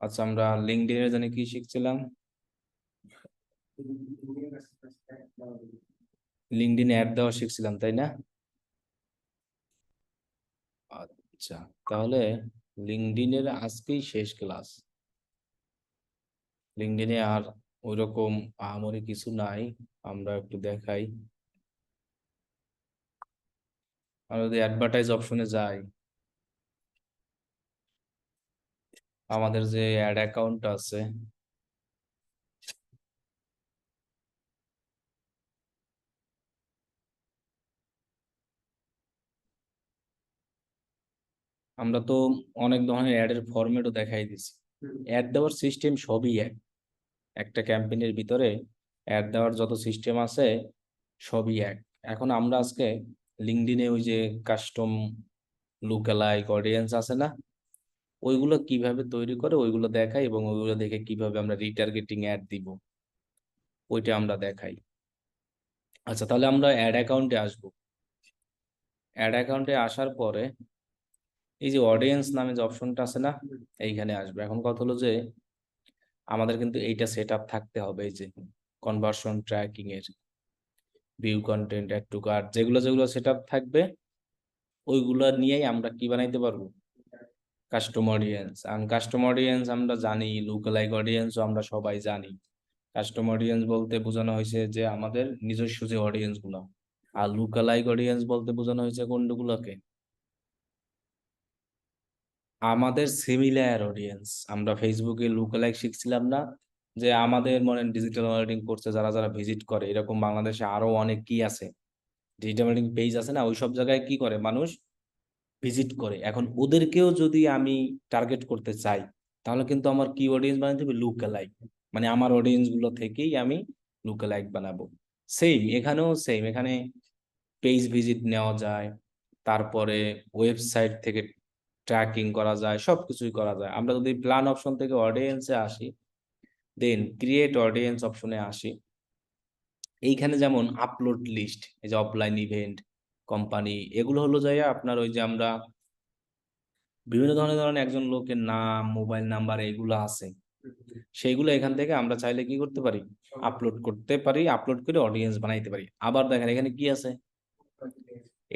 আচ্ছা, আমরা লিঙ্কডইনের জন্য কি শিখছিলাম? লিঙ্কডইনে অ্যাড দেওয়া শিখছিলাম, তাই না? আচ্ছা, তাহলে লিঙ্কডইনের আজকেই শেষ ক্লাস। লিঙ্কডইনে আর ওইরকম আহামরি কিছু নাই। আমরা একটু দেখাই। আমরা যদি অ্যাডভার্টাইজ অপশনে যাই, আমাদের যে অ্যাড অ্যাকাউন্ট আছে, আমরা তো অনেক ধরনের অ্যাডের ফরম্যাটও দেখাই দিছি। অ্যাড দেওয়ার সিস্টেম সবই এক। একটা ক্যাম্পেইনের ভিতরে অ্যাড দেওয়ার যত সিস্টেম আছে সবই এক। এখন আমরা আজকে লিঙ্কডইনে ওই যে কাস্টম লুকালাইক অডিয়েন্স আছে না, ওইগুলো কিভাবে তৈরি করে ওইগুলো দেখাই, এবং ওইগুলো দেখে কিভাবে আমরা রিটার্গেটিং অ্যাড দিব ওইটা আমরা দেখাই। আচ্ছা, তাহলে আমরা অ্যাড অ্যাকাউন্টে আসবো। অ্যাড অ্যাকাউন্টে আসার পরে এই যে অডিয়েন্স নামে যে অপশনটা আছে না, এইখানে আসবে। এখন কথা হলো যে আমাদের কিন্তু এইটা সেট আপ থাকতে হবে। এই যে কনভার্সন ট্র্যাকিং এর view content add to cart, যেগুলো যেগুলো সেট আপ থাকবে ওইগুলো নিয়েই আমরা কি বানাইতে পারবো, কাস্টম অডিয়েন্স। আর কাস্টম অডিয়েন্স আমরা জানি, লুকালাইক অডিয়েন্সও আমরা সবাই জানি। কাস্টম অডিয়েন্স বলতে বোঝানো হয়েছে যে আমাদের নিজস্ব যে অডিয়েন্স গুলো, আর লুকালাইক অডিয়েন্স বলতে বোঝানো হয়েছে কোনগুলোকে, আমাদের সিমিলার অডিয়েন্স। আমরা ফেসবুকে লুকালাইক শিখছিলাম না, যে আমাদের মনে ডিজিটাল মার্কেটিং কোর্সে যারা যারা ভিজিট করে, এরকম বাংলাদেশে আরো অনেক কি আছে, ডিজিটাল মার্কেটিং পেজ আছে না, ওই সব জায়গায় কি করে মানুষ ভিজিট করে। এখন ওদেরকেও যদি আমি টার্গেট করতে চাই, তাহলে কিন্তু আমার কি অডিয়েন্স বানাতে হবে, লুকালাইক। মানে আমার অডিয়েন্স গুলো থেকেই আমি লুকালাইক বানাবো। সেম এখানেও সেম, এখানে পেজ ভিজিট নেওয়া যায়, তারপরে ওয়েবসাইট থেকে ট্র্যাকিং করা যায়, সবকিছুই করা যায়। আমরা যদি প্ল্যান অপশন থেকে অডিয়েন্সে আসি, দেন ক্রিয়েট অডিয়েন্স অপশনে আসি, এইখানে যেমন আপলোড লিস্ট, এই যে অফলাইন ইভেন্ট, কোম্পানি, এগুলো হলো যায় আপনার ওই যে আমরা বিভিন্ন ধরনের ধরেন একজন লোকের নাম, মোবাইল নাম্বার এগুলো আছে, সেইগুলো এখান থেকে আমরা চাইলে কি করতে পারি, আপলোড করতে পারি। আপলোড করে অডিয়েন্স বানাইতে পারি। আবার দেখেন এখানে কি আছে,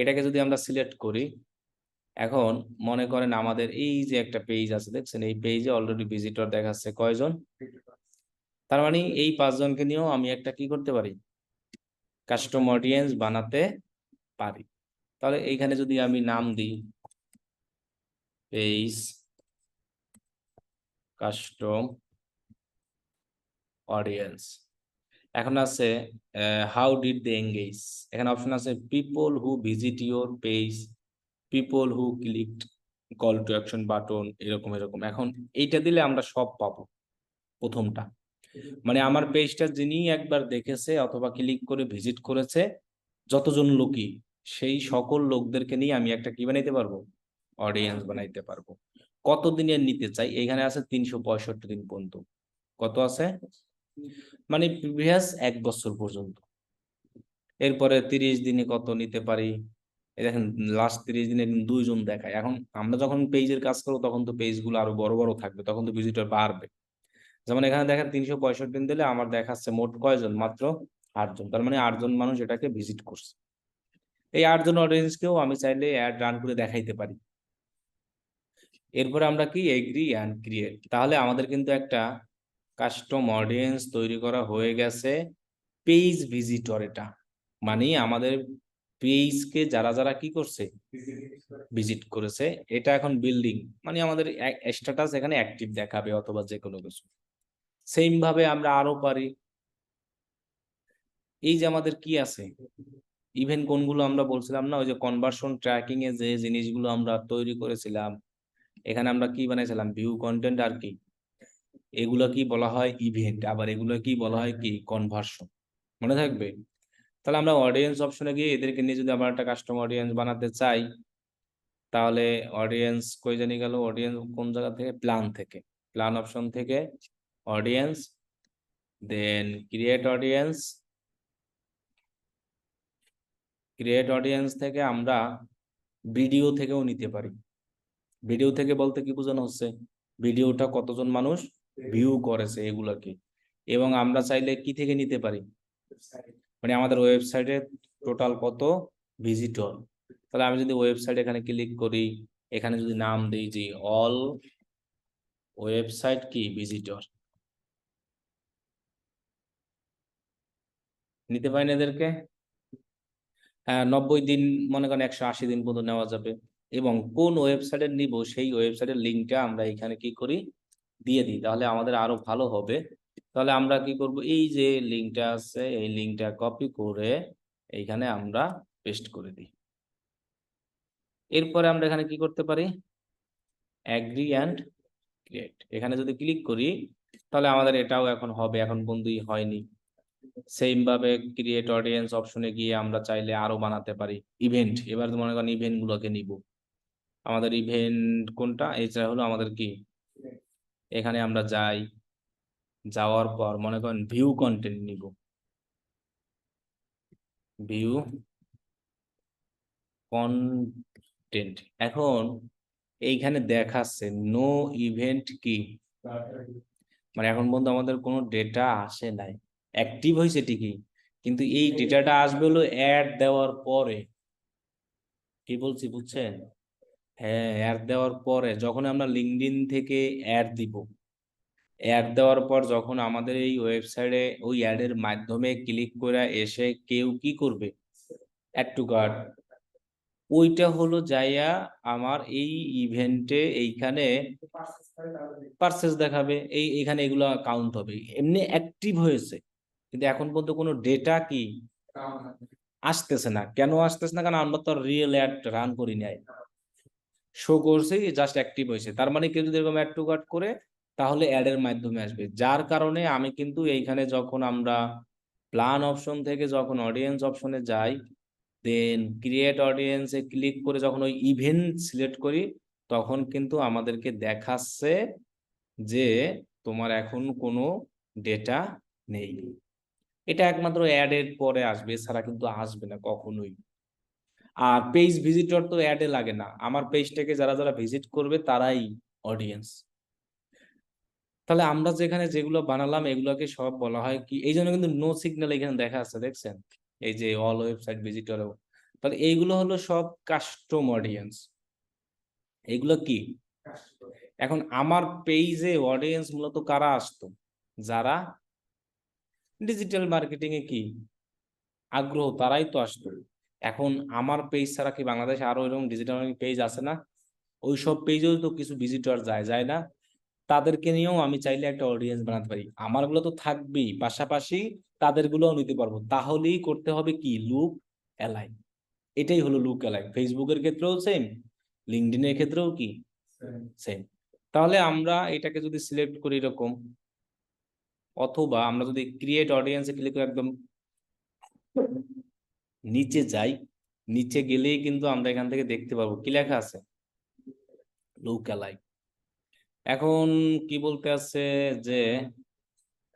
এটাকে যদি আমরা সিলেক্ট করি, এখন মনে করেন আমাদের এই যে একটা পেজ আছে, দেখছেন এই পেজে অলরেডি ভিজিটর দেখাচ্ছে কয়জন, তার মানে এই 5 জনকে নিয়েও আমি একটা কি করতে পারি, কাস্টম অডিয়েন্স বানাতে পারি। তাহলে এইখানে যদি আমি নাম দিই পেজ কাস্টম অডিয়েন্স, এখন আছে হাউ ডিড দে এঙ্গেজ, এখানে অপশন আছে people who visit your page, people who clicked call to action button, এরকম এরকম। এখন এইটা দিলে আমরা সব পাবো। প্রথমটা মানে আমার পেজটা যিনি একবার দেখেছে অথবা ক্লিক করে ভিজিট করেছে, যতজন লোকই, সেই সকল লোকদেরকে নিয়ে আমি একটা কি বানাইতে পারবো, অডিয়েন্স বানাইতে পারবো। কত দিনের নিতে চাই, এখানে আছে 365 দিন পর্যন্ত। কত আছে, মানে প্রিভিয়াস 1 বছর পর্যন্ত। এরপরে 30 দিনে কত নিতে পারি, এই দেখেন লাস্ট 30 দিনে 2 জন দেখায়। এখন আমরা যখন পেজের কাজ করবো তখন তো পেজ গুলো আরো বড় বড় থাকবে, তখন তো ভিজিটর বাড়বে। যেমন এখানে দেখেন 365 দিন দিলে আমার দেখাচ্ছে মোট কয়জন, মাত্র 8 জন। তার মানে 8 জন মানুষ এটাকে ভিজিট করছে। এই 8 জন অডিয়েন্সকেও আমি চাইলে অ্যাড রান করে দেখাইতে পারি। এরপরে আমরা কি এগ্রি অ্যান্ড ক্রিয়েট, তাহলে আমাদের কিন্তু একটা কাস্টম অডিয়েন্স তৈরি করা হয়ে গেছে। পেজ ভিজিটর, এটা মানে আমাদের পেজকে যারা যারা কি করছে, ভিজিট করেছে, এটা এখন বিল্ডিং, মানে আমাদের স্ট্যাটাস এখানে অ্যাক্টিভ দেখাবে অথবা যে কোনো কিছু। সেম ভাবে আমরা আরো পারি, এই যে আমাদের কি আছে, ইভেন কোনগুলো আমরা বলছিলাম না, ওই যে কনভার্সন ট্র্যাকিং এ যে জিনিসগুলো আমরা তৈরি করেছিলাম, এখানে আমরা কি বানাইছিলাম, ভিউ কন্টেন্ট আর কি, এগুলো কি বলা হয় ইভেন্ট, আবার এগুলো কি বলা হয় কি কনভার্সন, মনে থাকবে। তাহলে আমরা অডিয়েন্স অপশনে গিয়ে এদেরকে নিয়ে যদি আমরা একটা কাস্টম অডিয়েন্স বানাতে চাই, তাহলে অডিয়েন্স কই জানি গেল, অডিয়েন্স কোন জায়গা থেকে, প্ল্যান থেকে, প্ল্যান অপশন থেকে অডিয়েন্স, দেন ক্রিয়েট অডিয়েন্স। ক্রিয়েট অডিয়েন্স থেকে আমরা ভিডিও থেকেও নিতে পারি। ভিডিও থেকে বলতে কি বোঝানো হচ্ছে, ভিডিওটা কতজন মানুষ ভিউ করেছে এগুলাকে। এবং আমরা চাইলে কি থেকে নিতে পারি, মানে আমাদের ওয়েবসাইটে টোটাল কত ভিজিটর। তাহলে আমি যদি ওয়েবসাইট এখানে ক্লিক করি, এখানে যদি নাম দিই যে অল ওয়েবসাইট কি ভিজিটর, নিতে পারি না এদেরকে। হ্যাঁ, 90 দিন, মনে করেন 180 দিন পর্যন্ত নেওয়া যাবে। এবং কোন ওয়েবসাইটে নিব সেই ওয়েবসাইটের লিঙ্কটা আমরা এখানে কি করি, দিয়ে দিই, তাহলে আমাদের আরো ভালো হবে। তাহলে আমরা কি করব, এই যে লিঙ্কটা আছে এই লিঙ্কটা কপি করে এইখানে আমরা পেস্ট করে দিই। এরপরে আমরা এখানে কি করতে পারি, অ্যাগ্রি অ্যান্ড ক্রিয়েট, এখানে যদি ক্লিক করি তাহলে আমাদের এটাও এখন হবে, এখন বন্ধুই হয়নি। সেম ভাবে ক্রিয়েট অডিয়েন্স অপশনে গিয়ে আমরা চাইলে আরো বানাতে পারি ইভেন্ট। এবার মনে করেন ইভেন্ট গুলোকে নিব, আমাদের ইভেন্ট কোনটা, এটা হলো আমাদের কি, এখানে আমরা যাই, যাওয়ার পর মনে করেন ভিউ কন্টেন্ট নিব, ভিউ কন্টেন্ট। এখন এইখানে দেখাচ্ছে নো ইভেন্ট কি, মানে এখন পর্যন্ত আমাদের কোনো ডেটা আসে নাই, অ্যাক্টিভ হয়েছে ঠিকই, কিন্তু এই ডেটাটা আসবে হলো অ্যাড দেওয়ার পরে। কি বলছি বুঝছেন? হ্যাঁ, অ্যাড দেওয়ার পরে যখন আমরা লিঙ্কডইন থেকে অ্যাড দিব, অ্যাড দেওয়ার পর যখন আমাদের এই ওয়েবসাইটে ওই অ্যাডের মাধ্যমে ক্লিক করে এসে কেউ কি করবে, অ্যাড টু কার্ট, ওইটা হলো যাইয়া আমার এই ইভেন্টে এইখানে পারচেজ দেখাবে, এইখানে এগুলো কাউন্ট হবে, এমনি অ্যাক্টিভ হয়েছে। কিন্তু এখন পর্যন্ত কোনো ডেটা কি আসতেছে না। কেন আসতেছে না? কারণ আমরা তো রিয়েল অ্যাড রান করি নাই, শো করছে জাস্ট অ্যাক্টিভ হয়েছে। তার মানে কেউ যদি এরকম অ্যাড টু কার্ট করে তাহলে অ্যাড এর মাধ্যমে আসবে। যার কারণে আমি কিন্তু এইখানে যখন আমরা প্ল্যান অপশন থেকে যখন অডিয়েন্স অপশনে যাই, দেন ক্রিয়েট অডিয়েন্সে ক্লিক করে যখন ওই ইভেন্ট সিলেক্ট করি, তখন কিন্তু আমাদেরকে দেখাচ্ছে যে তোমার এখন কোনো ডেটা নেই। এটা একমাত্র অ্যাড এর পরে আসবে, এছাড়া কিন্তু আসবে না কখনোই। আর পেজ ভিজিটর তো অ্যাডে লাগে না, আমার পেজটাকে যারা যারা ভিজিট করবে তারাই অডিয়েন্স। তাহলে আমরা যেখানে যেগুলো বানালাম এগুলোকে সব বলা হয় কি, এই জন্য কিন্তু নো সিগন্যাল এখানে দেখা আছে, দেখছেন এই যে অল ওয়েবসাইট ভিজিটরও। তাহলে এইগুলো হলো সব কাস্টম অডিয়েন্স, এইগুলো কি। এখন আমার পেজে অডিয়েন্স মূলত কারা আসতো, যারা ডিজিটাল মার্কেটিং এ কি আগ্রহ, তারাই তো আসতো। এখন আমার পেজ ছাড়া কি বাংলাদেশে আরো এরকম ডিজিটাল মার্কেটিং পেজ আছে না? ওই সব পেজেও তো কিছু ভিজিটর যায়, যায় না? তাদেরকে নিয়েও আমি চাইলে একটা অডিয়েন্স বানাতে পারি, আমারগুলো তো থাকবেই, পাশাপাশি তাদেরগুলোও নিতে পারবো। তাহলেই করতে হবে কি, লুক অ্যালাইক। এটাই হলো লুক অ্যালাইক। ফেসবুকের ক্ষেত্রেও সেম, লিঙ্কডইনের ক্ষেত্রেও কি সেম। তাহলে আমরা এটাকে যদি সিলেক্ট করি এরকম, অথবা আমরা যদি ক্রিয়েট অডিয়েন্সে ক্লিক করে একদম নিচে যাই, নিচে গেলেই কিন্তু আমরা এখান থেকে দেখতে পাবো কি লেখা আছে, লুক অ্যালাইক। এখন কি বলতে আছে যে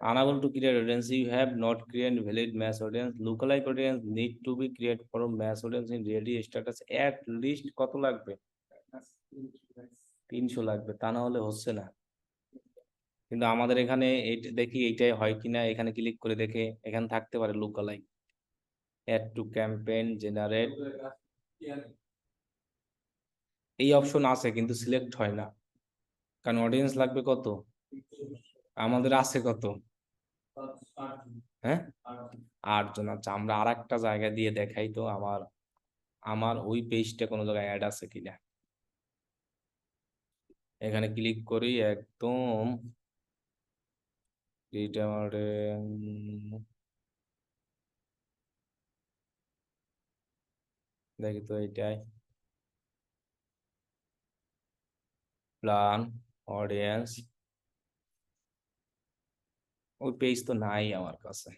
unable to create audience, you have not created valid mass audience, lookalike audience need to be created for mass audience in ready status, at least কত লাগবে, 300 লাগবে, তা না হলে হচ্ছে না। কিন্তু আমাদের এখানে দেখি এইটাই হয় কিনা, এখানে ক্লিক করে দেখে এখানে থাকতে পারে lookalike, add to campaign generate, এই অপশন আছে কিন্তু সিলেক্ট হয় না, কারণ অডিয়েন্স লাগবে কত, আমাদের আছে কত, হ্যাঁ 8 জন। আচ্ছা, আমরা আর একটা জায়গা দিয়ে দেখাই তো, আমার আমার ওই পেজটা কোনো জায়গায় অ্যাড আছে কিনা। এখানে ক্লিক করি একদম, এইটা আমার দেখি তো এইটাই, প্ল্যান অডিয়েন্স, ওই পেজ তো নাই আমার কাছে,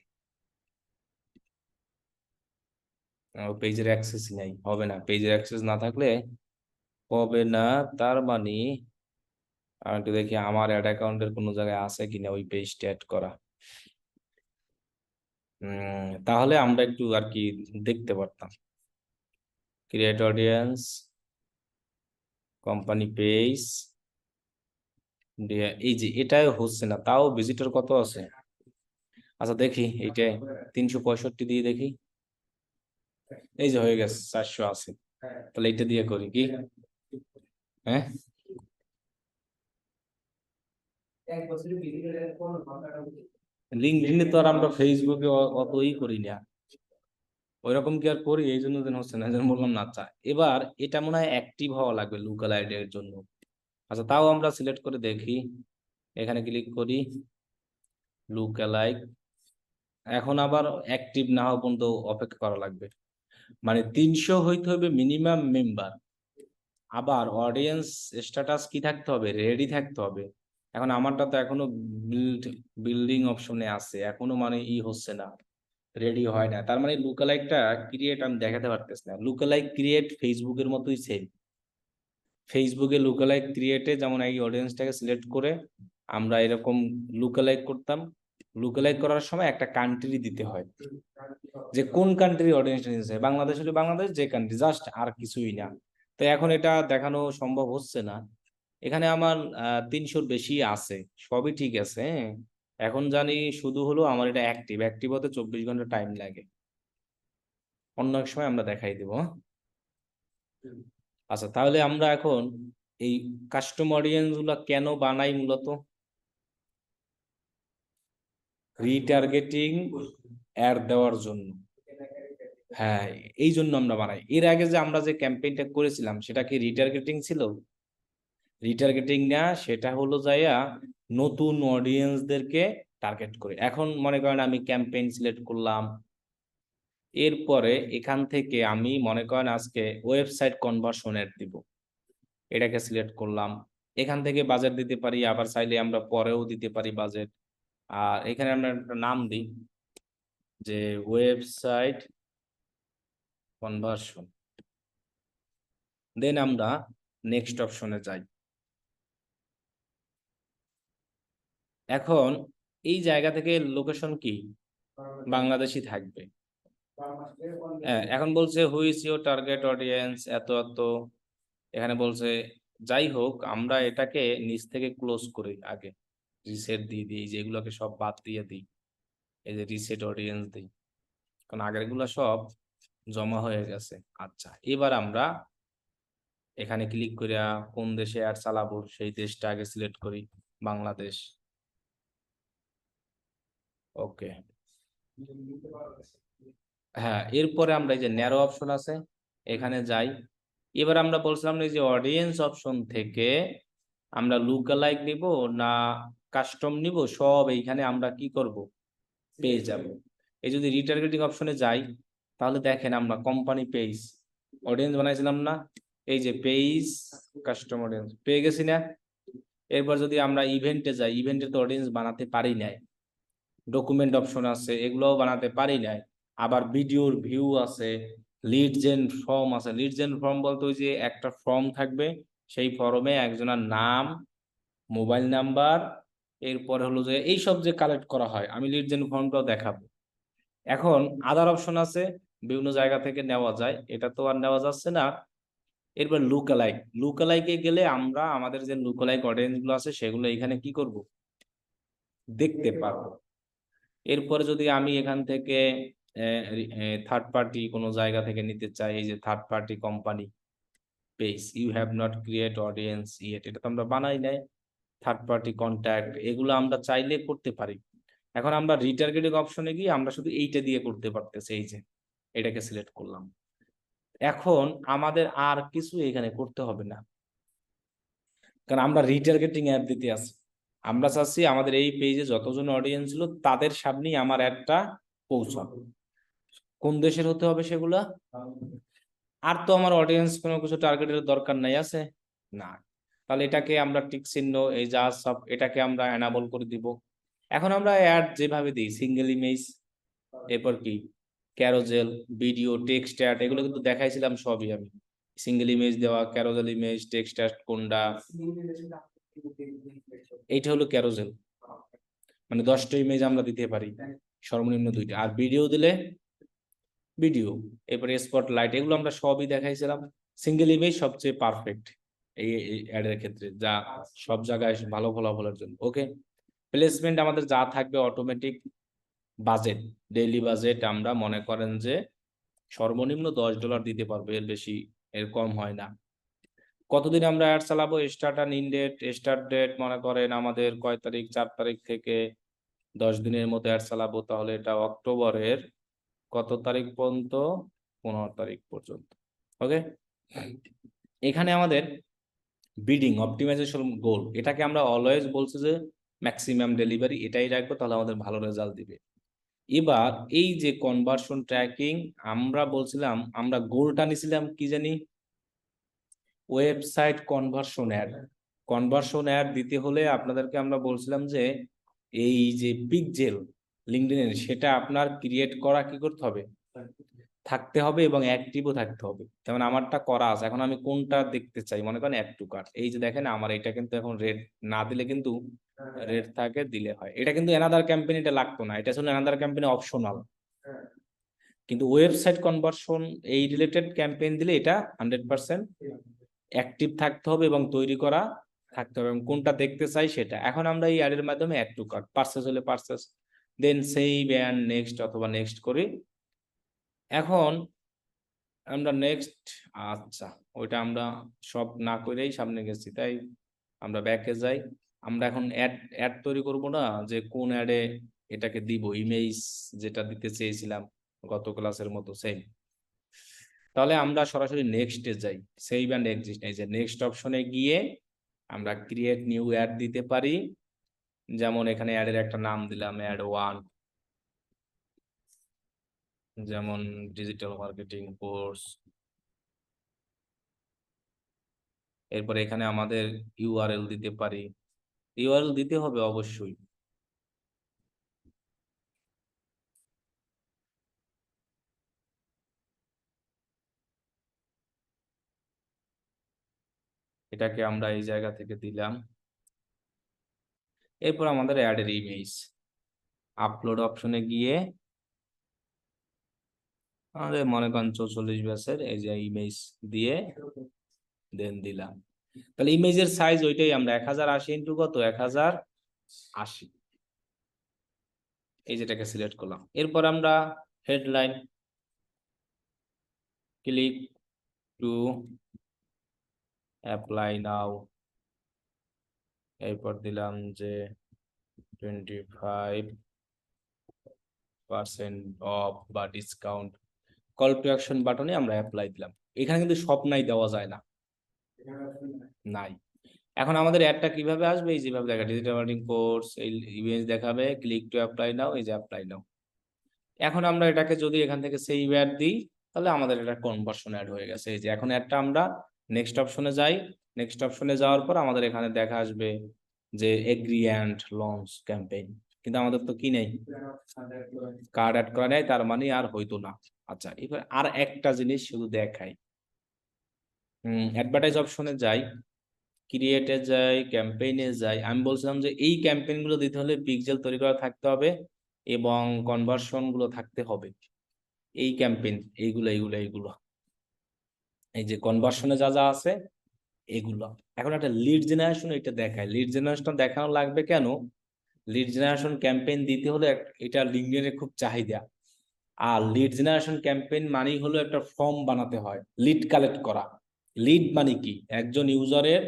ওই পেজের অ্যাক্সেস নাই, হবে না, পেজের অ্যাক্সেস না থাকলে হবে না। তার মানে আমি একটু দেখি আমার অ্যাড অ্যাকাউন্টের কোনো জায়গায় আছে কিনা ওই পেজটা অ্যাড করা। তাহলে আমরা একটু আর কি দেখতে পারতাম, ক্রিয়েট অডিয়েন্স, কোম্পানি পেজ, এই যে এটাই হচ্ছে না, তাও ভিজিটর কত আছে? আচ্ছা দেখি এইটাই 365 দিয়ে দেখি। এই যে হয়ে গেছে 480। তাহলে এটা দিয়ে করি কি? হ্যাঁ, লিঙ্কডইনে তো আর আমরা ফেসবুকে অতই করি না, ওইরকম কি আর করি? এই জন্য যেন হচ্ছে না, এই জন্য বললাম না। আচ্ছা এবার এটা মনে হয় অ্যাক্টিভ হওয়া লাগবে লোকাল আইডি এর জন্য। আচ্ছা তাও আমরা সিলেক্ট করে দেখি, এখানে ক্লিক করি লুকালাইক। এখন আবার অ্যাক্টিভ না হওয়া পর্যন্ত অপেক্ষা করা লাগবে, মানে 300 হইতে হবে মিনিমাম মেম্বার। আবার অডিয়েন্স স্ট্যাটাস কি থাকতে হবে? রেডি থাকতে হবে। এখন আমারটা তো এখনো বিল্ডিং অপশনে আছে, এখনো মানে হচ্ছে না, রেডি হয় না। তার মানে লুকালাইকটা ক্রিয়েট আমি দেখাতে পারতেছি না। লুকালাইক ক্রিয়েট ফেসবুকের মতোই সেম। ফেসবুকে লুকালাইক ক্রিয়েটে যেমন এই অডিয়েন্সটাকে সিলেক্ট করে আমরা এরকম লুকালাইক করতাম। লুকালাইক করার সময় একটা কান্ট্রি দিতে হয়, যে কোন কান্ট্রি অডিয়েন্সটা নিচ্ছে, বাংলাদেশ হলে বাংলাদেশ, যে কান্ট্রি, জাস্ট আর কিছুই না। তো এখন এটা দেখানো সম্ভব হচ্ছে না। এখানে আমার 300-র বেশি আছে, সবই ঠিক আছে, হ্যাঁ। এখন জানি শুধু হলো আমার এটা অ্যাক্টিভ অ্যাক্টিভ হতে 24 ঘন্টা টাইম লাগে। অন্য এক সময় আমরা দেখাই দিব, হ্যাঁ? আচ্ছা তাহলে আমরা এখন এই কাস্টম অডিয়েন্স গুলা কেন বানাই? মূলত রিটার্গেটিং অ্যাড দেওয়ার জন্য। হ্যাঁ, এই জন্য আমরা বানাই। এর আগে যে আমরা যে ক্যাম্পেইনটা করেছিলাম সেটা কি রিটার্গেটিং ছিল? রিটার্গেটিং না, সেটা হলো যাইয়া নতুন অডিয়েন্সদেরকে টার্গেট করে। এখন মনে করেন আমি ক্যাম্পেইন সিলেক্ট করলাম, এরপরে এখান থেকে আমি মনে করেন আজকে ওয়েবসাইট কনভার্সন অ্যাড দিব, এটাকে সিলেক্ট করলাম। এখান থেকে বাজেট দিতে পারি, আবার চাইলে আমরা পরেও দিতে পারি বাজেট। আর এখানে আমরা একটা নাম দিই যে ওয়েবসাইট কনভার্সন, দেন আমরা নেক্সট অপশনে যাই। এখন এই জায়গা থেকে লোকেশন কি? বাংলাদেশি থাকবে। হ্যাঁ, এখন বলছে হুইজ ইউর টার্গেট অডিয়েন্স এত এত। এখানে বলছে, যাই হোক আমরা এটাকে নিচ থেকে ক্লোজ করি আগে, রিসেট দিয়ে দিই, যেগুলোকে সব বাদ দিয়ে দিই। এই যে রিসেট অডিয়েন্স দিই, কারণ আগের গুলা সব জমা হয়ে গেছে। আচ্ছা এবার আমরা এখানে ক্লিক করিয়া কোন দেশে অ্যাড চালাবো সেই দেশটা আগে সিলেক্ট করি, বাংলাদেশ। ওকে, হ্যাঁ, এরপরে আমরা এই যে ন্যারো অপশন আছে, এখানে যাই। এবার আমরা বলছিলাম না, এই যে অডিয়েন্স অপশন থেকে আমরা লুকালাইক নিব না কাস্টম নিব, সব এইখানে আমরা কি করব? পেয়ে যাব। এই যদি রিটার্গেটিং অপশনে যাই, তাহলে দেখেন আমরা কোম্পানি পেজ অডিয়েন্স বানাইছিলাম না, এই যে পেজ কাস্টম অডিয়েন্স পেয়ে গেছি না। এরপর যদি আমরা ইভেন্টে যাই, ইভেন্টে তো অডিয়েন্স বানাতে পারি নাই। ডকুমেন্ট অপশন আছে, এগুলোও বানাতে পারি নাই। আবার ভিডিওর ভিউ আছে, লিড জেন ফর্ম আছে। লিড জেন ফর্ম বলতে ওই যে একটা ফর্ম থাকবে, সেই ফর্মে একজনের নাম, মোবাইল নাম্বার, এরপরে হলো যে এইসব যে কালেক্ট করা হয়, আমি লিড জেন ফর্মটাও দেখাবো। এখন আদার অপশন আছে, বিভিন্ন জায়গা থেকে নেওয়া যায়, এটা তো আর নেওয়া যাচ্ছে না। এরপর লুকালাইক, লুকালাইকে গেলে আমরা আমাদের যে লুকালাইক অডিয়েন্স গুলো আছে সেগুলো এখানে কি করব? দেখতে পারবো। এরপরে যদি আমি এখান থেকে থার্ড পার্টি কোনো জায়গা থেকে নিতে চাই, এই যে third party company page, you have not create audience yet, এটা তো আমরা বানাই নাই। থার্ড পার্টি কন্ট্যাক্ট, এগুলো আমরা চাইলে করতে পারি। এখন আমরা রিটার্গেটিং অপশনে গিয়ে আমরা শুধু এইটা দিয়ে করতে পারতেছি, এই যে এটাকে সিলেক্ট করলাম। এখন আমাদের আর কিছু এখানে করতে হবে না, কারণ আমরা রিটার্গেটিং অ্যাড দিতে আছি। আমরা চাচ্ছি আমাদের এই পেজে যতজন অডিয়েন্স ছিল তাদের সামনেই আমার অ্যাডটা পৌঁছাবে। কোন দেশের হতে হবে সেগুলা? আর তো আমার অডিয়েন্স কোনো কিছু টার্গেটের দরকার নাই, আছে না। তাহলে এটাকে আমরা টিক চিহ্ন, এই যা সব, এটাকে আমরা এনাবল করে দিব। এখন আমরা অ্যাড যেভাবে দিই, সিঙ্গেল ইমেজ, এরপর কি ক্যারোজেল, ভিডিও, টেক্সট অ্যাড, এগুলো কিন্তু দেখাইছিলাম সবই আমি। সিঙ্গেল ইমেজ দেওয়া, ক্যারোজেল ইমেজ, টেক্সট অ্যাড কোনটা? এইটা হলো ক্যারোজেল, মানে 10টা ইমেজ আমরা দিতে পারি, সর্বনিম্ন 2টা। আর ভিডিও দিলে ভিডিও, এরপরে স্পটলাইট, এগুলো আমরা সবই দেখাইছিলাম। সিঙ্গেল ইমেজ সবচেয়ে পারফেক্ট, এই অ্যাডের ক্ষেত্রে, যা সব জায়গায় ভালো ফলাফলের জন্য। ওকে, প্লেসমেন্ট আমাদের যা থাকবে অটোমেটিক বাজেট, ডেইলি বাজেট আমরা মনে করেন যে সর্বনিম্ন $10 দিতে পারবো, এর বেশি এর কম হয় না। কতদিন আমরা অ্যাড চালাবো? Start and end date, start date মনে করেন আমাদের কয় তারিখ, 4 তারিখ থেকে 10 দিনের মতো অ্যাড চালাবো, তাহলে এটা অক্টোবরের কত তারিখ পর্যন্ত? 15 তারিখ পর্যন্ত। ওকে, এখানে আমাদের বিডিং অপটিমাইজেশন গোল, এটাকে আমরা অলওয়েজ বলছি যে ম্যাক্সিমাম ডেলিভারি, এটাই রাখবো, তাহলে আমাদের ভালো রেজাল্ট দিবে। এবার এই যে কনভার্সন ট্র্যাকিং, আমরা বলছিলাম, আমরা গোলটা নিছিলাম কি জানি, website conversion ad. Conversion ad দিতে হলে আপনাদেরকে আমরা বলছিলাম যে এই যে পিক্সেল লিঙ্কডইনের, সেটা আপনার ক্রিয়েট করা কি করতে হবে, থাকতে হবে, এবং অ্যাক্টিভও থাকতে হবে। যেমন আমারটা করা আছে, এখন আমি কোনটা দেখতে চাই, মনে করেন অ্যাড টু কার্ট, এই যে দেখেন আমার এটা কিন্তু এখন রেড না দিলে কিন্তু রেড থাকে, দিলে হয়। এটা কিন্তু এনাদার ক্যাম্পেইন এটা লাগতো না, এটা ছিল এনাদার ক্যাম্পেইন অপশনাল। কিন্তু ওয়েবসাইট কনভার্সন এই রিলেটেড ক্যাম্পেইন দিলে এটা 100% অ্যাক্টিভ থাকতে হবে এবং তৈরি করা থাকতে হবে, এবং কোনটা দেখতে চাই সেটা। এখন আমরা এই অ্যাডের মাধ্যমে অ্যাড টু কার্ট, পারচেজ হলে purchase, then save and next অথবা নেক্সট করি। এখন আমরা নেক্সট, আচ্ছা ওইটা আমরা সব না করেই সামনে গেছি, তাই আমরা ব্যাকে যাই। আমরা এখন অ্যাড অ্যাড তৈরি করব না, যে কোন অ্যাডে এটাকে দিব, ইমেজ যেটা দিতে চেয়েছিলাম গত ক্লাসের মতো সেম। তাহলে আমরা সরাসরি নেক্সটে যাই, সেভ অ্যান্ড এক্সিস্ট, এই যে নেক্সট অপশনে গিয়ে আমরা ক্রিয়েট নিউ অ্যাড দিতে পারি। যেমন এখানে অ্যাডের একটা নাম দিলাম অ্যাড 1, যেমন ডিজিটাল মার্কেটিং কোর্স। এরপরে এখানে আমাদের ইউআরএল দিতে পারি, ইউআরএল দিতে হবে অবশ্যই। এটাকে আমরা এই জায়গা থেকে দিলাম। এরপর আমাদের অ্যাডের ইমেজ, আপলোড অপশনে গিয়ে আমাদের মনে করেন 44 ব্যাচের এই যে ইমেজ দিয়ে দেন দিলাম। তাহলে ইমেজের সাইজ ওইটাই, আমরা 1080 ইন্টু কত, 1080, এই যেটাকে সিলেক্ট করলাম। এরপর আমরা হেডলাইন, ক্লিক টু অ্যাপ্লাই নাও, এরপর দিলাম যে 25% অফ বা ডিসকাউন্ট, কল টু অ্যাকশন বাটনে আমরা অ্যাপ্লাই দিলাম। এখানে কিন্তু সব নাই দেওয়া যায় না, নাই। এখন আমাদের অ্যাডটা কিভাবে আসবে, এই যেভাবে দেখা, ডিজিটাল মার্কেটিং কোর্স, এই ইমেজ দেখাবে, ক্লিক টু অ্যাপ্লাই নাও, এই যে অ্যাপ্লাই নাও। এখন আমরা এটাকে যদি এখান থেকে সেভ অ্যাড দিই, তাহলে আমাদের এটা কনভার্সন অ্যাড হয়ে গেছে। এই যে এখন অ্যাডটা আমরা নেক্সট অপশনে যাই, নেক্সট অপশনে যাওয়ার পর আমাদের এখানে দেখা আসবে যে এগ্রি অ্যান্ড লঞ্চ ক্যাম্পেইন, কিন্তু আমাদের তো কি নেই, কার্ড অ্যাড করা নেই, তার মানে আর হইতো না। আচ্ছা, এবার আর একটা জিনিস শুধু দেখাই, অ্যাডভার্টাইজ অপশনে যাই, ক্রিয়েটে যাই, ক্যাম্পেইনে যাই। আমি বলছিলাম যে এই ক্যাম্পেইন গুলো দিতে হলে পিক্সেল তৈরি করা থাকতে হবে এবং কনভার্সন গুলো থাকতে হবে। এই ক্যাম্পেইন এইগুলো এইগুলো এইগুলো, এই যে কনভার্সনে যা যা আছে এগুলো। এখন একটা লিড জেনারেশন, এটা দেখায়, লিড জেনারেশন দেখানো লাগবে কেন, লিড জেনারেশন ক্যাম্পেইন দিতে হলে এটা লিঙ্কডইনে খুব চাহিদা। আর লিড জেনারেশন ক্যাম্পেইন মানেই হলো একটা ফর্ম বানাতে হয়, লিড কালেক্ট করা। লিড মানে কি, একজন ইউজারের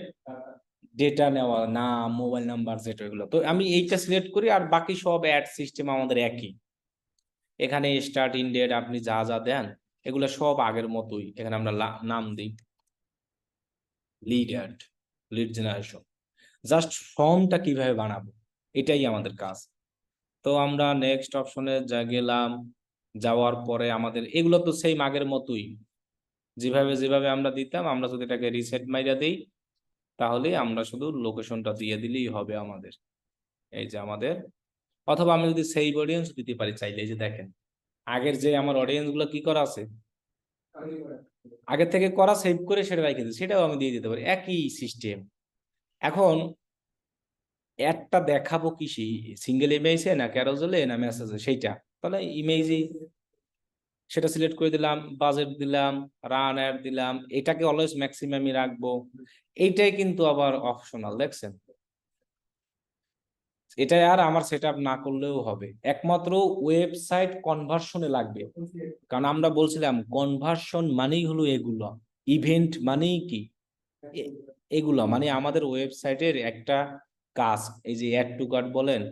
ডেটা নেওয়া, নাম, মোবাইল নাম্বার, যেটা এগুলো। তো আমি এইটা সিলেক্ট করি, আর বাকি সব অ্যাড সিস্টেম আমাদের একই। এখানে স্টার্ট ইন ডেট আপনি যা যা দেন এগুলো সব আগের মতোই। এখানে আমরা নাম দিই lead add, lead generation. Just ফর্মটা কিভাবে বানাবো এটাই আমাদের কাজ। তো আমরা নেক্সট অপশনে যা গেলাম, যাওয়ার পরে আমাদের এগুলো তো সেম আগের মতোই, যেভাবে যেভাবে আমরা দিতাম। আমরা যদি এটাকে রিসেট মাইরা দিই, তাহলে আমরা শুধু লোকেশনটা দিয়ে দিলেই হবে আমাদের। এই যে আমাদের, অথবা আমি যদি সেভ অডিয়েন্স দিতে পারি চাইলে, এই যে দেখেন আগের যে আমার অডিয়েন্স গুলো কি করা আছে, আগে থেকে করা, সেভ করে সেটা রেখে দিই, সেটাও আমি দিয়ে দিতে পারি, একই সিস্টেম। এখন অ্যাডটা দেখাবো কি, সিঙ্গেল ইমেজে না ক্যারোজেলে না মেসেজে, সেইটা তাহলে ইমেজে সেটা সিলেক্ট করে দিলাম, বাজেট দিলাম, রান অ্যাড দিলাম, এটাকে অলওয়েজ ম্যাক্সিমামই রাখবো। এইটাই কিন্তু আবার অপশনাল, দেখছেন? এটা আর আমার সেট আপ না করলেও হবে, একমাত্র ওয়েবসাইট কনভার্সনে লাগবে। কারণ আমরা বলছিলাম কনভার্সন মানেই হলো এগুলো, ইভেন্ট মানেই কি এগুলো, মানে আমাদের ওয়েবসাইটের একটা কাজ। এই যে অ্যাড টু কার্ট বলেন,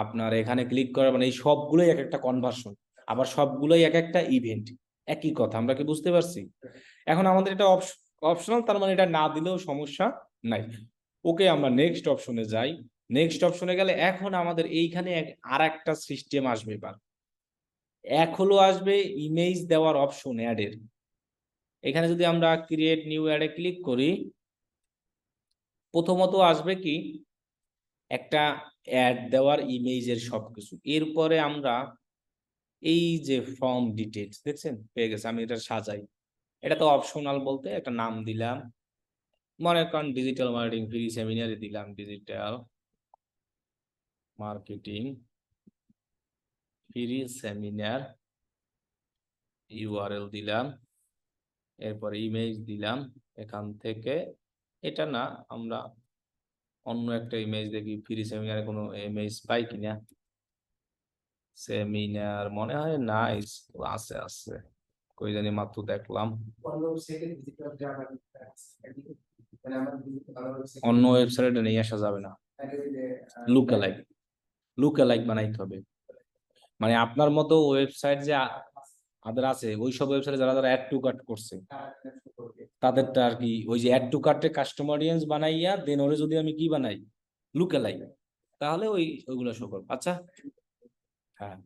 আপনার এখানে ক্লিক করা, মানে এই সবগুলোই এক একটা কনভার্সন, আবার সবগুলোই এক একটা ইভেন্ট। একই কথা, আমরা কি বুঝতে পারছি? এখন আমাদের এটা অপশনাল, তার মানে এটা না দিলেও সমস্যা নাই। ওকে, আমরা নেক্সট অপশনে যাই। নেক্সট অপশনে গেলে এখন আমাদের এইখানে আর একটা সিস্টেম আসবে। এবার এক হলো আসবে ইমেজ দেওয়ার অপশন অ্যাডের। এখানে যদি আমরা ক্রিয়েট নিউ অ্যাডে ক্লিক করি, প্রথমত আসবে কি একটা অ্যাড দেওয়ার ইমেজের সবকিছু। এরপরে আমরা এই যে ফর্ম ডিটেলস দেখছেন পেয়ে গেছে, আমি এটা সাজাই। এটা তো অপশনাল, বলতে একটা নাম দিলাম, মনে করেন ডিজিটাল মার্কেটিং ফ্রি সেমিনারে দিলাম digital marketing free seminar, URL দিলাম, এরপরে ইমেজ দিলাম। এখান থেকে এটা না, আমরা অন্য একটা ইমেজ দেখি, ফ্রি সেমিনারে কোনো ইমেজ পাই কিনা। সেমিনার মনে হয় নাইস আছে, আছে কই জানি মাত্র দেখলাম। অন্য ওয়েবসাইটে নিয়ে আসা যাবে না, লুকালাইক, লুকালাইক বানাইতে হবে। মানে আপনার মতো ওয়েবসাইট যে আদার আছে, ওই সব ওয়েবসাইটে যারা যারা অ্যাড টু কার্ট করছে তাদেরটা আর কি, ওই যে অ্যাড টু কার্টে কাস্টমার অডিয়েন্স বানাইয়া দেন ওরে যদি আমি কি বানাই, লুকালাইক, তাহলে ওইগুলো শো করবো। আচ্ছা, হ্যাঁ,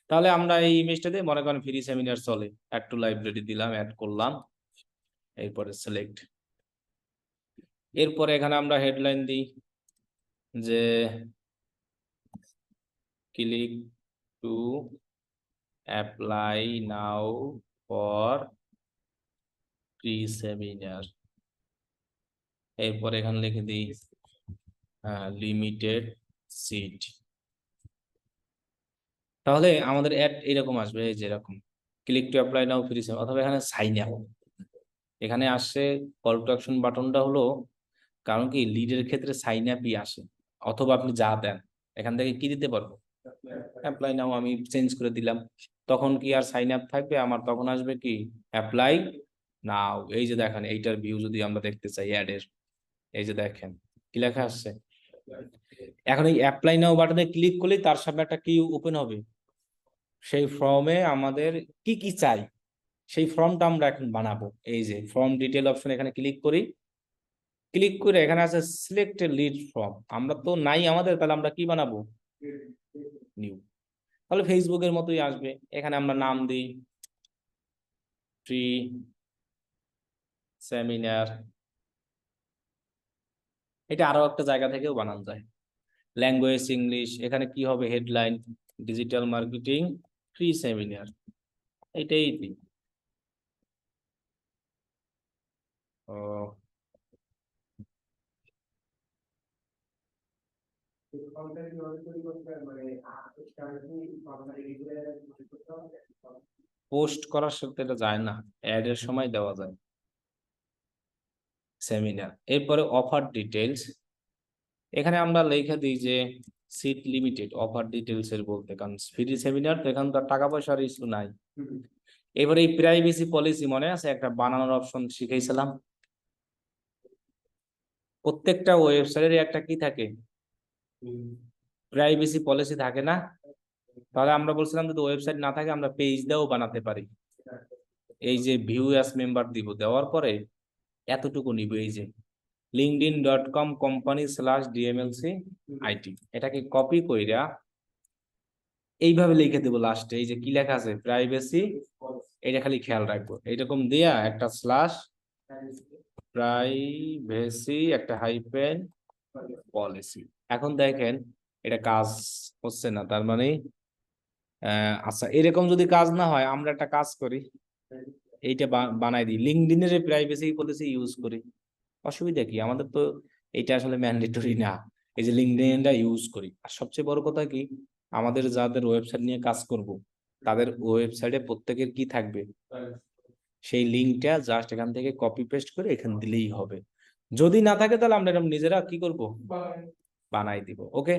তাহলে আমরা এই ইমেজটা দিয়ে মনে করেন ফ্রি সেমিনার চলে, অ্যাড টু লাইব্রেরি দিলাম, অ্যাড করলাম, এরপরে সিলেক্ট। এরপরে এখানে আমরা হেডলাইন দিই যে click to apply now for free seminar. এরপর এখানে লিখে দিই লিমিটেড সিট। তাহলে আমাদের অ্যাড এরকম আসবে, এই যে এরকম click to apply now free seminar, অথবা এখানে সাইন আপ। এখানে আসছে কল টু অ্যাকশন বাটনটা হলো, কারণ কি লিডের ক্ষেত্রে সাইন আপই আসে, অথবা আপনি যা দেন এখান থেকে কি দিতে পারবো, অ্যাপ্লাই নাও আমি চেঞ্জ করে দিলাম। তখন কি আর সাইন আপ থাকবে আমার, তখন আসবে কি অ্যাপ্লাই নাও। এই যে দেখেন এইটার ভিউ যদি আমরা দেখতে চাই অ্যাডের, এই যে দেখেন কি লেখা আসছে। এখন এই অ্যাপ্লাই নাও বাটনে ক্লিক করলে তার সামনে একটা কি ওপেন হবে, সেই ফর্মে আমাদের কি কি চাই সেই ফর্মটা আমরা এখন বানাবো। এই যে ফর্ম ডিটেল অপশন, এখানে ক্লিক করি, ক্লিক করে এখানে আছে সিলেক্ট লিড ফর্ম, আমরা তো নাই আমাদের, তাহলে আমরা কি বানাবো, নিউ। তাহলে ফেসবুকের মতোই আসবে, এখানে আমরা নাম দিই ফ্রি সেমিনার। এটা আরো একটা জায়গা থেকেও বানানো যায়, ল্যাঙ্গুয়েজ ইংলিশ, এখানে কি হবে headline digital marketing free seminar, এটাই দিই। ও, পোস্ট করার সাথে এটা যায় না, অ্যাড এর সময় দেওয়া যায় সেমিনার। এরপরে অফার ডিটেলস, এখানে আমরা লিখে দিই যে সিট লিমিটেড, অফার ডিটেলস এর বলতে, কারণ ফ্রি সেমিনার তো এখানে তো টাকা পয়সার ইস্যু নাই। এবারে এই প্রাইভেসি পলিসি মনে আছে একটা বানানোর অপশন শিখাইছিলাম, প্রত্যেকটা ওয়েবসাইটের একটা কি থাকে, প্রাইভেসি পলিসি থাকে না। তাহলে আমরা বলছিলাম যদি ওয়েবসাইট না থাকে আমরা পেজ দিয়েও বানাতে পারি। এই যে ভিউ অ্যাজ মেম্বার দিব, দেওয়ার পরে এতটুকু নিব, এই যে linkedin.com company/dmlc it, এটাকে কপি কইরা এইভাবে লিখে দেবো লাস্টে, এই যে কি লেখা আছে প্রাইভেসি, এটা খালি খেয়াল রাখবো, এইরকম দিয়া একটা স্ল্যাশ প্রাইভেসি একটা হাইফেন পলিসি। এখন দেখেন এটা কাজ হচ্ছে না, তার মানে আচ্ছা এরকম যদি কাজ না হয় আমরা একটা কাজ করি, এইটা বানাই দিই লিঙ্কডইনের প্রাইভেসি পলিসি ইউজ করি, অসুবিধা কি আমাদের তো, এটা আসলে ম্যান্ডেটরি না। এই যে লিঙ্কডইনটা ইউজ করি, আর সবচেয়ে বড় কথা কি আমাদের যাদের ওয়েবসাইট নিয়ে কাজ করব তাদের ওয়েবসাইটে প্রত্যেকের কি থাকবে, সেই লিঙ্কটা জাস্ট এখান থেকে কপি পেস্ট করে এখানে দিলেই হবে। যদি না থাকে তাহলে আমরা এরকম নিজেরা কি করব, বানাই দিব। ওকে,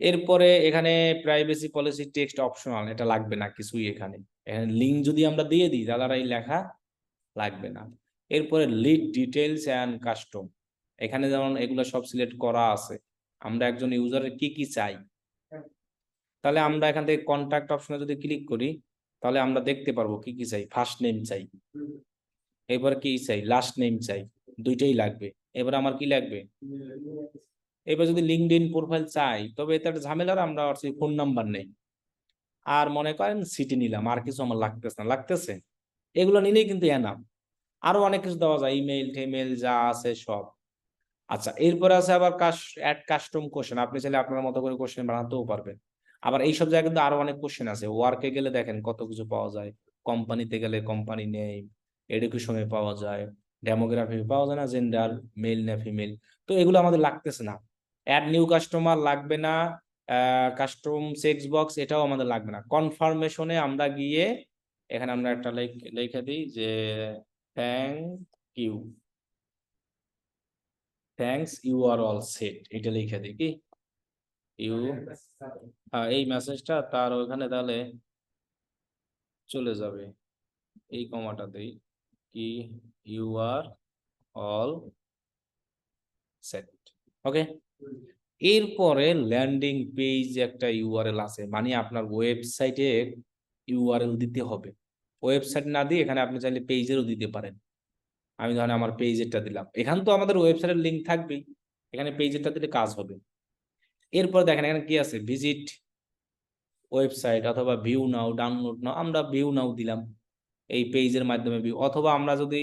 এরপরে এখানে প্রাইভেসি পলিসি টেক্সট অপশনাল, এটা লাগবে না কিছুই। এখানে এখানে লিঙ্ক যদি আমরা দিয়ে দিই তাহলে আর এই লেখা লাগবে না। এরপরে লিড ডিটেলস অ্যান্ড কাস্টম, এখানে যেমন এগুলো সব সিলেক্ট করা আছে, আমরা একজন ইউজারের কি কি চাই। তাহলে আমরা এখান থেকে কন্ট্যাক্ট অপশনে যদি ক্লিক করি তাহলে আমরা দেখতে পারবো কি কি চাই। ফার্স্ট নেম চাই, এবার কি চাই, লাস্ট নেম চাই, দুইটাই লাগবে। এবার আমার কি লাগবে, এবার যদি লিঙ্কডইন প্রোফাইল চাই তবে এটা একটা ঝামেলার, আমরা ফোন নাম্বার নেই। আর মনে করেন সিটি নিলাম, আর কিছু আমার লাগতেছে না, লাগতেছে এগুলো নিলেই কিন্তু এনাফ। আরো অনেক কিছু দেওয়া যায়, ইমেল টেমেল যা আছে সব। আচ্ছা, এরপরে আছে আবার অ্যাড কাস্টম কোশ্চেন, আপনি চাইলে আপনার মতো করে কোশ্চেন বানাতেও পারবেন। আবার এইসব জায়গায় কিন্তু আরো অনেক কোশ্চেন আছে। ওয়ার্কে গেলে দেখেন কত কিছু পাওয়া যায়, কোম্পানিতে গেলে কোম্পানি নেম, এডুকেশনে পাওয়া যায়, ডেমোগ্রাফি পাওয়া যায় না, জেন্ডার মেল না ফিমেল। তো এগুলো আমাদের লাগতেছে না। অ্যাড নিউ কাস্টমার লাগবে না, কাস্টম চেক বক্স এটাও আমাদের লাগবে না। কনফার্মেশনে আমরা গিয়ে এখানে আমরা একটা লিখে দিই যে thank you, thanks you are all set, এটা লিখে দিই কি ইউ, হ্যাঁ এই মেসেজটা তার ওখানে তাহলে চলে যাবে। এই কমাটা দেই কি, ইউ আর অল সেট। ওকে, এরপরে ল্যান্ডিং পেজ একটা ইউআরএল আছে, মানে আপনার ওয়েবসাইটে ইউআরএল দিতে হবে। ওয়েবসাইট না দিয়ে এখানে আপনি চাইলে পেজেরও দিতে পারেন। আমি ধরেন আমার পেজেরটা দিলাম, এখানে তো আমাদের ওয়েবসাইটের লিঙ্ক থাকবেই, এখানে পেজেরটা দিলে কাজ হবে। এরপর দেখেন এখানে কি আছে, ভিজিট ওয়েবসাইট অথবা ভিউ নাও, ডাউনলোড নাও, আমরা ভিউ নাও দিলাম, এই পেজের মাধ্যমে ভিউ। অথবা আমরা যদি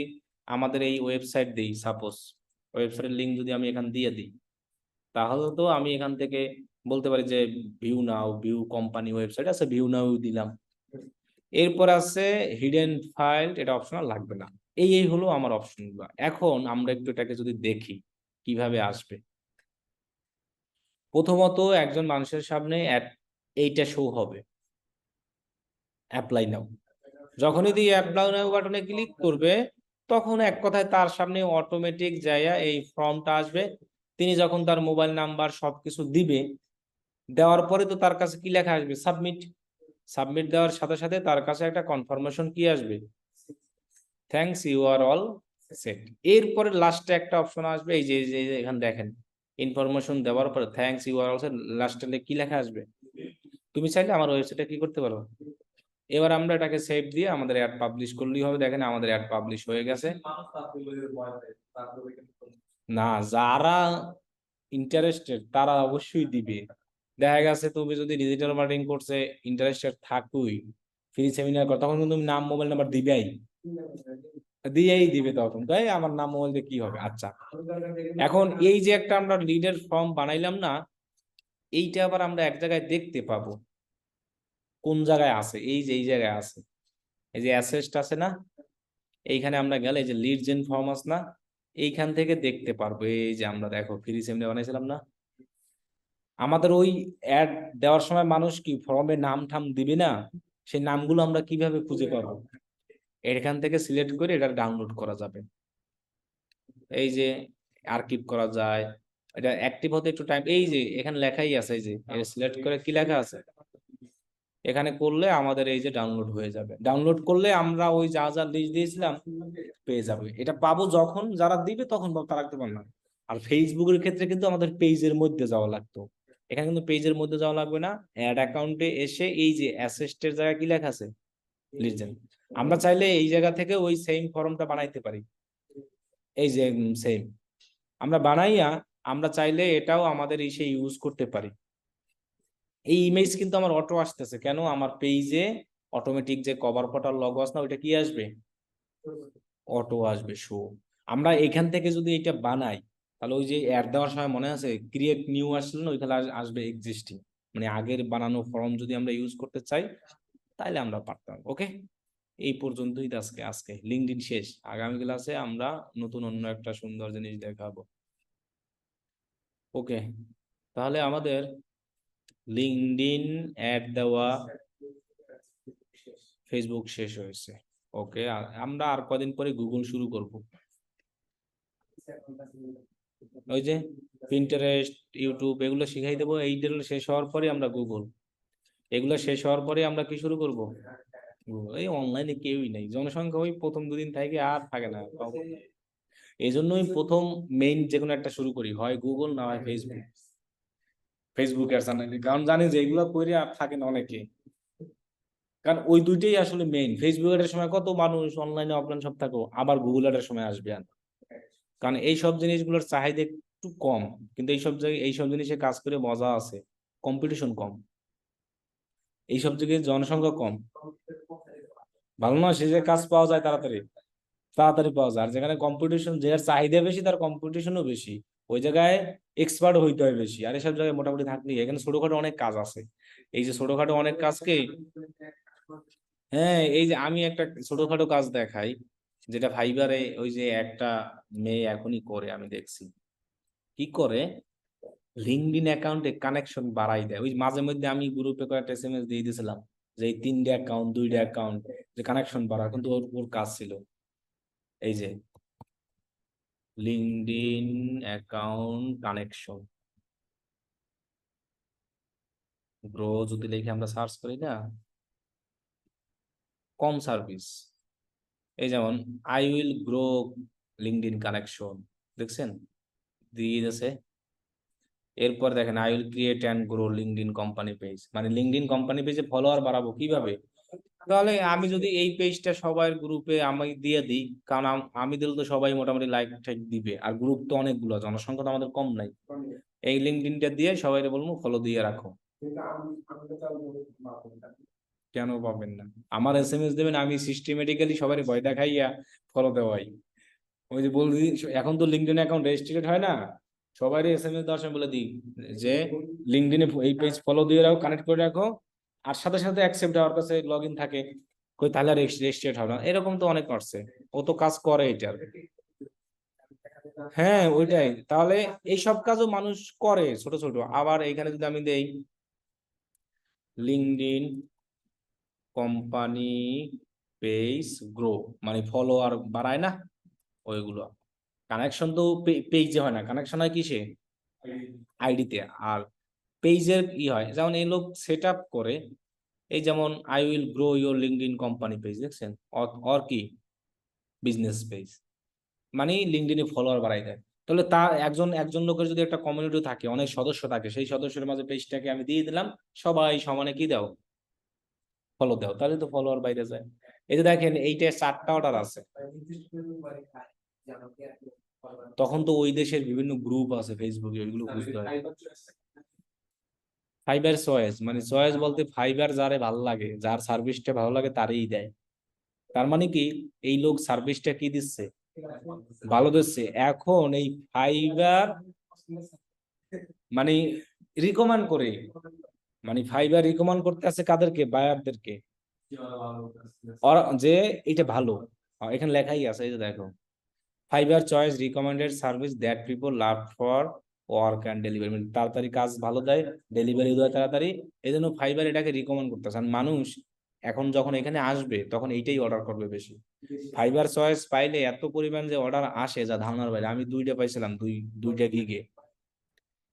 আমাদের এই ওয়েবসাইট দিই, সাপোজ ওয়েবসাইটের লিঙ্ক যদি আমি এখান দিয়ে দিই তাহলে তো আমি এখান থেকে বলতে পারি যে ভিউ নাও, ভিউ কোম্পানি ওয়েবসাইট আছে, ভিউ নাও দিলাম। এরপর আছে হিডেন ফাইল, এটা অপশনাল, লাগবে না। এই হলো আমার অপশনগুলো। এখন আমরা একটু এটাকে যদি দেখি কিভাবে আসবে। প্রথমত একজন মানুষের সামনে এইটা শো হবে, অ্যাপ্লাই নাও। যখনই দিয়ে অ্যাপ্লাই নাও বাটনে ক্লিক করবে তখন এক কথায় তার সামনে অটোমেটিক যাইয়া এই ফর্মটা আসবে। তিনি যখন তার মোবাইল নাম্বার সবকিছু দিবে, দেওয়ার পরে তো তার কাছে কি লেখা আসবে, সাবমিট। সাবমিট দেওয়ার সাথে সাথে তার কাছে একটা কনফার্মেশন কি আসবে, thanks you are all set. এরপরে লাস্টে একটা অপশন আসবে, এই যে এখানে দেখেন ইনফরমেশন দেওয়ার পরে thanks you are all set, লাস্টে কি লেখা আসবে। তুমি চাইলে আমার ওয়েবসাইটে কি করতে পারো। এবার আমরা এটাকে সেভ দিয়ে আমাদের অ্যাড পাবলিশ করলেই হবে। দেখেন আমাদের অ্যাড পাবলিশ হয়ে গেছে। না, যারা ইন্টারেস্টেড তারা অবশ্যই দিবে। দেখা গেছে তুমি যদি ডিজিটাল মার্কেটিং কোর্সে ইন্টারেস্টেড থাকুই, ফ্রি সেমিনার কর, তখন কিন্তু তুমি নাম মোবাইল নাম্বার দিবেই, দিয়েই দিবে। তখন তাই আমার নাম মোবাইল দিয়ে কি হবে। আচ্ছা, এখন এই যে একটা আমরা লিডের ফর্ম বানাইলাম না, এইটা আবার আমরা এক জায়গায় দেখতে পাবো। কোন জায়গায় আছে, এই যে এই জায়গায় আছে, এই যে অ্যাসেস্ট আছে না, এইখানে আমরা গেলে এই যে লিড জেন ফর্ম আছে না, এইখান থেকে দেখতে পারবো। এই যে আমরা দেখো ফ্রি সেমিনার বানাইছিলাম না, আমাদের ওই অ্যাড দেওয়ার সময় মানুষ কি ফর্মে নাম ঠাম দিবে না, সেই নামগুলো আমরা কিভাবে খুঁজে পাবো। এখান থেকে সিলেক্ট করে এটা ডাউনলোড করা যাবে। এই যে আর্কিভ করা যায়, এটা অ্যাক্টিভ হতে একটু টাইম, এই যে এখানে লেখাই আছে, এই যে সিলেক্ট করে কি লেখা আছে এখানে করলে আমাদের এই যে ডাউনলোড হয়ে যাবে। ডাউনলোড করলে আমরা ওই যা যা লিস্ট দিয়েছিলাম পেয়ে যাবে। এটা পাবো যখন যারা দিবে তখন পাবো, তারা রাখতে পারবে না। আর ফেসবুকের ক্ষেত্রে কিন্তু আমাদের পেজের মধ্যে যাওয়া লাগতো, এখানে কিন্তু পেজের মধ্যে যাওয়া লাগবে না। অ্যাড অ্যাকাউন্টে এসে এই যে অ্যাসেস্টের জায়গায় কি লেখা আছে, লিজেন, আমরা চাইলে এই জায়গা থেকে ওই সেম ফর্মটা বানাইতে পারি। এই যে সেম আমরা বানাইয়া আমরা চাইলে এটাও আমাদের ইসে ইউজ করতে পারি। এই ইমেজ কিন্তু আমার অটো আসতেছে কেন, আমার পেজে অটোমেটিক যে কভার ফটোর লগো আছে না, ওইটা কি আসবে, অটো আসবে শো। আমরা এখান থেকে যদি এটা বানাই তাহলে ওই যে অ্যাড দেওয়ার সময় মনে আছে ক্রিয়েট নিউ আসলে না, ওইখানে আসবে এক্সিস্টিং, মানে আগের বানানো ফর্ম যদি আমরা ইউজ করতে চাই তাহলে আমরা পারতাম। ওকে, এই পর্যন্তই আজকে। লিঙ্কডইন শেষ, আগামী ক্লাসে আমরা নতুন অন্য একটা সুন্দর জিনিস দেখাবো। ওকে, তাহলে আমাদের লিঙ্কডইন অ্যাড দেওয়া ফেসবুক শেষ হয়েছে। ওকে, আমরা আর কদিন পরে গুগল শুরু করব। ওই যে পিন্টারেস্ট, ইউটিউব এগুলো শিখাই দেবো, এইগুলো শেষ হওয়ার পরে আমরা গুগল, এগুলো শেষ হওয়ার পরে আমরা কি শুরু করব? গুগল। এই অনলাইনে কেউই নেই, জনসংখ্যা ওই প্রথম দুদিন থেকে আর থাকে না। এই জন্যই প্রথম মেইন যে কোনো একটা শুরু করি, হয় গুগল না হয় ফেসবুক। ফেসবুক এর চ্যানেল, কারণ জানি যে এগুলো করে আর থাকে না অনেকে, কারণ ওই দুইটাই আসলে মেইন। ফেসবুক এর সময় কত মানুষ অনলাইনে অফলাইন সব থাকো, আবার গুগল এর সময় আসবে আর, কারণ এই সব জিনিসগুলোর চাহিদা একটু কম, কিন্তু এইসব জায়গায় এইসব জিনিসে কাজ করে মজা আছে, কম্পিটিশন কম, এইসব জায়গায় জনসংখ্যা কম, ভালো না, সে যে কাজ পাওয়া যায় তাড়াতাড়ি, তাড়াতাড়ি পাওয়া যায়। আর যেখানে কম্পিটিশন, যার চাহিদা বেশি তার কম্পিটিশনও বেশি, ওই জায়গায় এক্সপার্ট হইতে হয় বেশি। আর এসব জায়গায় মোটামুটি থাকলেই, এখানে ছোটখাটো অনেক কাজ আছে, এই যে ছোটখাটো অনেক কাজকে, হ্যাঁ এই যে আমি একটা ছোটখাটো কাজ দেখাই, যেটা ফাইবারে ওই যে একটা মেয়ে এখনই করে, আমি দেখছি কি করে, লিঙ্কডইন অ্যাকাউন্টে কানেকশন বাড়াই দেয়। ওই মাঝে মধ্যে আমি গ্রুপে কয়েকটা এসএমএস দিয়ে দিয়েছিলাম যে এই 3টা অ্যাকাউন্ট 2টা অ্যাকাউন্ট যে কানেকশন বাড়া, কিন্তু ওর ওর কাজ ছিল এই যে লিঙ্কডইন অ্যাকাউন্ট কানেকশন গ্রো যদি লিখে আমরা সার্চ করি না, কম সার্ভিস, এই যেমন I will grow LinkedIn connection, দেখছেন দিয়ে দিয়েছে। এরপর দেখেন I will create and grow LinkedIn company page, মানে লিঙ্কডইন কোম্পানি পেজে ফলোয়ার বাড়াবো কিভাবে? তাহলে আমি যদি এই পেজটা সবার গ্রুপে আমি দিয়ে দিই, কারণ আমি দিলে তো সবাই মোটামুটি লাইক টাইক দিবে, আর গ্রুপ তো অনেকগুলো, জনসংখ্যা তো আমাদের কম নাই, এই লিঙ্কডইনটা দিয়ে সবাই বলবো ফলো দিয়ে রাখো। কেন পাবেন না? আমার এসএমএস দেবেন, আমি সিস্টেমেটিক্যালি সবার ভয় দেখাইয়া ফলো দেওয়াই। ওই যে বলি, এখন তো লিঙ্কডইন অ্যাকাউন্ট রেজিস্ট্রেটেড হয় না, সবারই এসএমএস দেওয়ার সময় বলে দিই যে লিঙ্কডইনে এই পেজ ফলো দিয়ে রাখো, কানেক্ট করে রাখো, আর সাথে সাথে অ্যাকসেপ্ট আমার কাছে লগ ইন থাকে, কই তাহলে রেজিস্ট্রেট হবে না, এরকম তো অনেক করছে, ও তো কাজ করে এটার। হ্যাঁ ওইটাই, তাহলে এইসব কাজও মানুষ করে ছোট ছোট। আবার এখানে যদি আমি দেই লিঙ্কডইন কোম্পানি পেজ গ্রো, মানে ফলোয়ার বাড়ায় না ওইগুলো, কানেকশন তো পেজে হয় না, কানেকশন হয় কিসে? আইডিতে। আর পেজের কি হয়, যেমন এই লোক সেট আপ করে, এই যেমন I will grow your LinkedIn company page, দেখছেন, অর কি বিজনেস পেজ, মানে লিঙ্কডইনে ফলোয়ার বাড়াই দেয়। তাহলে তা একজন একজন লোকের যদি একটা কমিউনিটি থাকে, অনেক সদস্য থাকে, সেই সদস্যের মাঝে পেজটাকে আমি দিয়ে দিলাম, সবাই সমানে কি দাও, ফলো দাও, তাহলে তো ফলোয়ার বাইরে যায়। এই যে দেখেন এইটা 4টা অর্ডার আছে, তখন তো ওই দেশের বিভিন্ন গ্রুপ আছে ফেসবুকে, ওইগুলো বুঝতে হয়। ফাইবার চয়েস, মানে চয়েস বলতে ফাইবার যারে ভালো লাগে, যার সার্ভিসটা ভালো লাগে তারই দেয়। তার মানে কি, এই লোক সার্ভিসটা কি দিচ্ছে, ভালো দিচ্ছে। এখন এই ফাইবার মানে রিকমেন্ড করে, মানে ফাইবার রিকমেন্ড করতে আছে কাদেরকে, বায়ারদেরকে, যে এটা ভালো। এখানে লেখাই আছে, এই যে দেখো, fibre choice recommended service that people love for work and delivery, মানে তাড়াতাড়ি কাজ ভালো দেয়, ডেলিভারি দেয় তাড়াতাড়ি, এই জন্য ফাইবার এটাকে রিকমেন্ড করতেছে। আর মানুষ এখন যখন এখানে আসবে তখন এইটাই অর্ডার করবে বেশি। ফাইবার চয়েস পাইলে এত পরিমাণ যে অর্ডার আসে যা ধারণার বাইরে, আমি 2টা পাইছিলাম, দুইটা গিগে,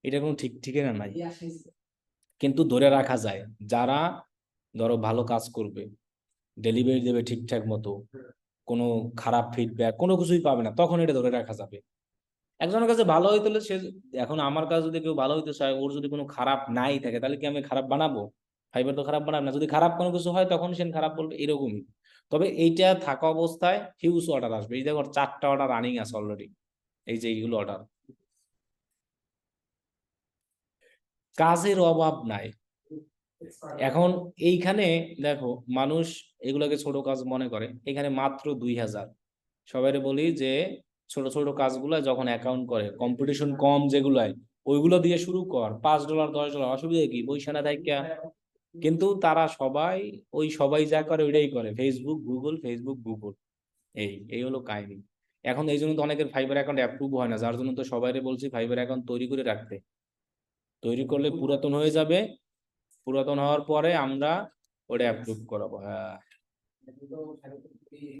এটা কোনো ঠিক ঠিকানা নাই, কিন্তু ধরে রাখা যায়, যারা ধরো ভালো কাজ করবে, ডেলিভারি দেবে ঠিকঠাক মতো, কোনো খারাপ ফিডব্যাক কোনো কিছুই পাবে না, তখন এটা ধরে রাখা যাবে। একজনের কাছে ভালো হইতে হলে সে, এখন আমার কাছে যদি কেউ ভালো হইতে চায়, ওর যদি কোনো খারাপ নাই থাকে, তাহলে কি আমি খারাপ বানাবো? ফাইবার তো খারাপ বানাবে না, যদি খারাপ কোনো কিছু হয় তখন সে খারাপ বলবে, এরকমই। তবে এইটা থাকা অবস্থায় হিউজ অর্ডার আসবে, এই দেখো 4টা অর্ডার রানিং আছে অলরেডি, এই যে এইগুলো অর্ডার, কাজের অভাব নাই। এখন এইখানে দেখো, মানুষ এগুলোকে ছোট কাজ মনে করে, এখানে মাত্র 2000। সবাই বলি যে ছোট ছোট কাজগুলো যখন অ্যাকাউন্ট করে, কম্পিটিশন কম যেগুলাই, ওইগুলো দিয়ে শুরু কর, $5 $10, অসুবিধা কি, পয়সা না থাকা। কিন্তু তারা সবাই, ওই সবাই যা করে ওইটাই করে, ফেসবুক গুগল ফেসবুক গুগল, এই এই হলো কাহিনী। এখন এই জন্য তো অনেকের ফাইবার অ্যাকাউন্ট অ্যাপ্রুভ হয় না, যার জন্য তো সবাই বলছি ফাইবার অ্যাকাউন্ট তৈরি করে রাখতে, তৈরি করলে পুরাতন হয়ে যাবে, পুরাতন হওয়ার পরে আমরা ওটা অ্যাপ্রুভ করাবো। হ্যাঁ।